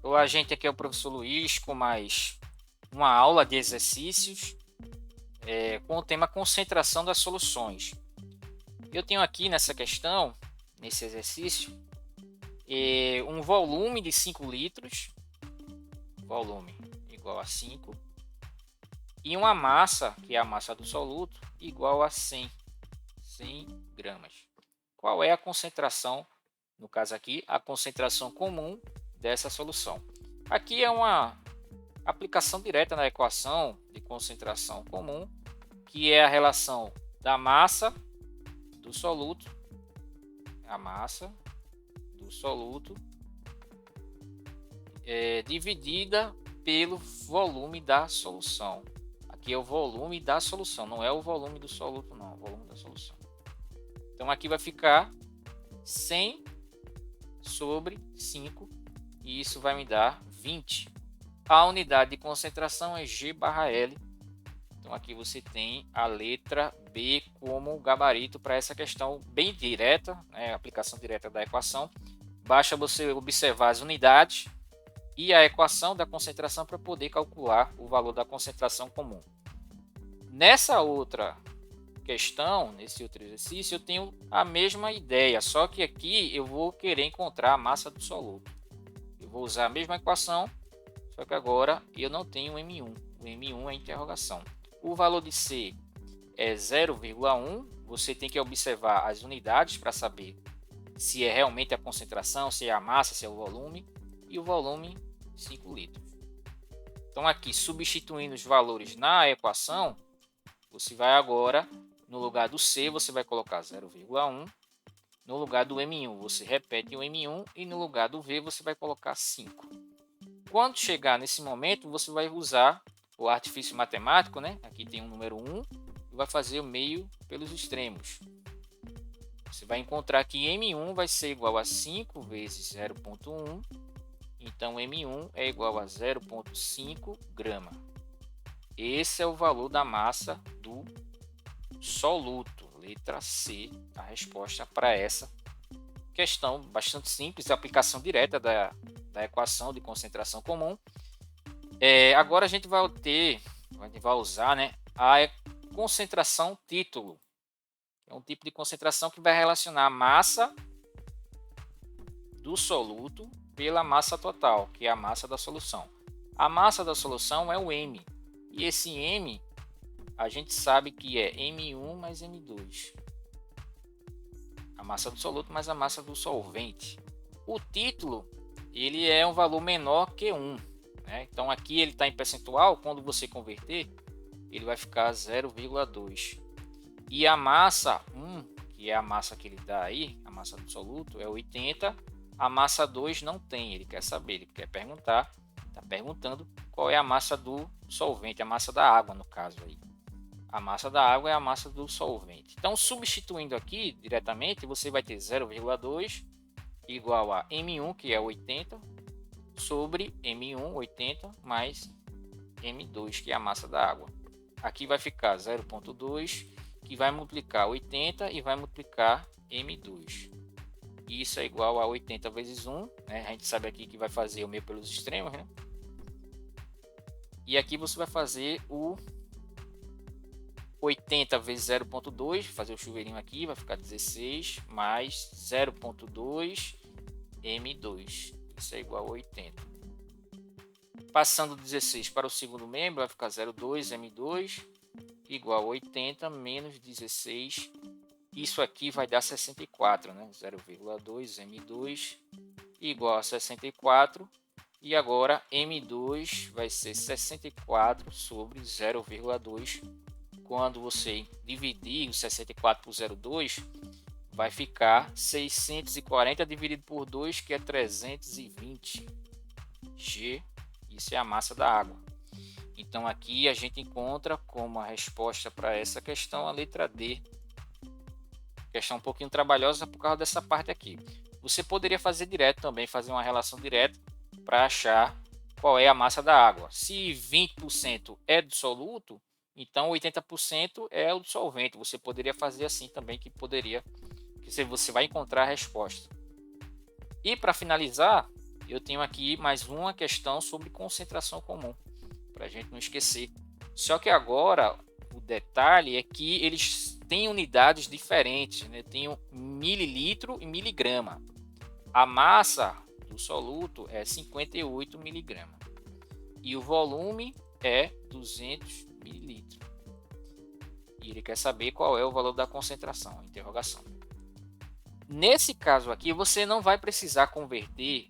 Olá, gente, aqui é o professor Luiz com mais uma aula de exercícios com o tema concentração das soluções. Eu tenho aqui nessa questão, nesse exercício, um volume de 5 litros, volume igual a 5, e uma massa, que é a massa do soluto, igual a 100 gramas. Qual é a concentração, no caso aqui, a concentração comum dessa solução? Aqui é uma aplicação direta na equação de concentração comum, que é a relação da massa do soluto, dividida pelo volume da solução. Aqui é o volume da solução, não é o volume do soluto, não, é o volume da solução. Então aqui vai ficar 100 sobre 5, e isso vai me dar 20. A unidade de concentração é G/L. Então aqui você tem a letra B como gabarito para essa questão bem direta, aplicação direta da equação. Basta você observar as unidades e a equação da concentração para poder calcular o valor da concentração comum. Nessa outra questão, nesse outro exercício, eu tenho a mesma ideia, só que aqui eu vou querer encontrar a massa do soluto. Eu vou usar a mesma equação, só que agora eu não tenho o M1. O M1 é interrogação. O valor de C é 0,1. Você tem que observar as unidades para saber se é realmente a concentração, se é a massa, se é o volume. E o volume, 5 litros. Então aqui, substituindo os valores na equação, você vai agora, no lugar do C, você vai colocar 0,1. No lugar do M1, você repete o M1. E no lugar do V, você vai colocar 5. Quando chegar nesse momento, você vai usar o artifício matemático, Aqui tem um número 1, e vai fazer o meio pelos extremos. Você vai encontrar que M1 vai ser igual a 5 vezes 0,1. Então, M1 é igual a 0,5 grama. Esse é o valor da massa do soluto. Letra C, a resposta para essa questão bastante simples, aplicação direta da equação de concentração comum. Agora a gente vai usar a concentração título. É um tipo de concentração que vai relacionar a massa do soluto pela massa total, que é a massa da solução. A massa da solução é o M. E esse M, a gente sabe que é M1 mais M2. A massa do soluto mais a massa do solvente. O título, ele é um valor menor que 1. Então aqui ele está em percentual, quando você converter, ele vai ficar 0,2. E a massa 1, que é a massa que ele dá aí, a massa do soluto, é 80. A massa 2 não tem, ele quer saber, ele quer perguntar, está perguntando qual é a massa do solvente, a massa da água no caso aí. A massa da água é a massa do solvente. Então, substituindo aqui diretamente, você vai ter 0,2 igual a M1, que é 80, sobre M1, 80, mais M2, que é a massa da água. Aqui vai ficar 0,2, que vai multiplicar 80 e vai multiplicar M2. Isso é igual a 80 vezes 1. A gente sabe aqui que vai fazer o meio pelos extremos. E aqui você vai fazer o 80 vezes 0,2, fazer o chuveirinho aqui, vai ficar 16, mais 0,2 M2. Isso é igual a 80. Passando 16 para o segundo membro, vai ficar 0,2 M2 igual a 80 menos 16. Isso aqui vai dar 64, 0,2 M2 igual a 64. E agora M2 vai ser 64 sobre 0,2. Quando você dividir o 64 por 0,2, vai ficar 640 dividido por 2, que é 320 G. Isso é a massa da água. Então aqui a gente encontra como a resposta para essa questão a letra D. Questão um pouquinho trabalhosa por causa dessa parte aqui. Você poderia fazer direto também, fazer uma relação direta para achar qual é a massa da água. Se 20% é do soluto, Então 80% é o solvente. Você poderia fazer assim também, que você vai encontrar a resposta. E para finalizar, eu tenho aqui mais uma questão sobre concentração comum, para a gente não esquecer. Só que agora o detalhe é que eles têm unidades diferentes, né? Tem um mililitro e miligrama. A massa do soluto é 58 miligramas e o volume é 200 mililitros. E ele quer saber qual é o valor da concentração, interrogação. Nesse caso aqui, você não vai precisar converter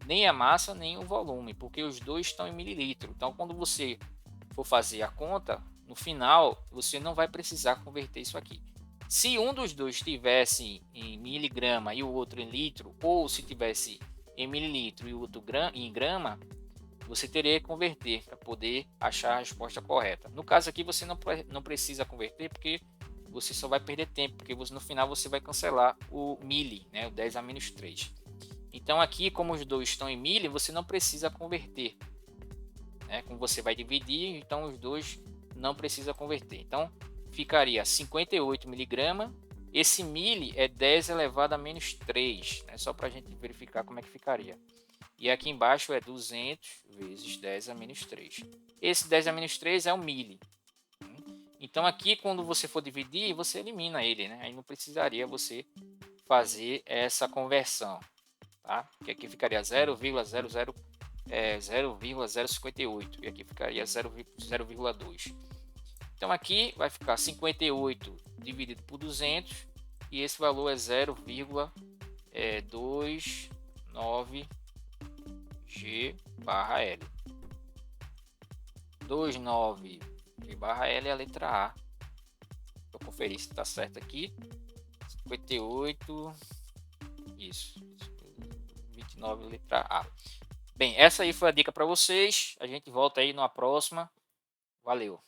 nem a massa nem o volume, porque os dois estão em mililitro. Então, quando você for fazer a conta, no final, você não vai precisar converter isso aqui. Se um dos dois estivesse em miligrama e o outro em litro, ou se tivesse em mililitro e o outro em grama, você teria que converter para poder achar a resposta correta. No caso aqui, você não precisa converter, porque você só vai perder tempo, porque no final você vai cancelar o mili, né, o 10 a menos 3. Então aqui, como os dois estão em mili, você não precisa converter, né? Como você vai dividir, então os dois não precisa converter. Então ficaria 58 miligramas. Esse mili é 10 elevado a menos 3, né? Só para a gente verificar como é que ficaria. E aqui embaixo é 200 vezes 10 a menos 3. Esse 10 a menos 3 é o mili. Então aqui, quando você for dividir, você elimina ele, né? Aí não precisaria você fazer essa conversão, tá? Porque aqui ficaria 0,058 e aqui ficaria 0,2. Então aqui vai ficar 58 dividido por 200 e esse valor é 0,29 G barra L. 29 G barra L é a letra A. Vou conferir se está certo aqui. 58. Isso. 29 letra A. Bem, essa aí foi a dica para vocês. A gente volta aí numa próxima. Valeu.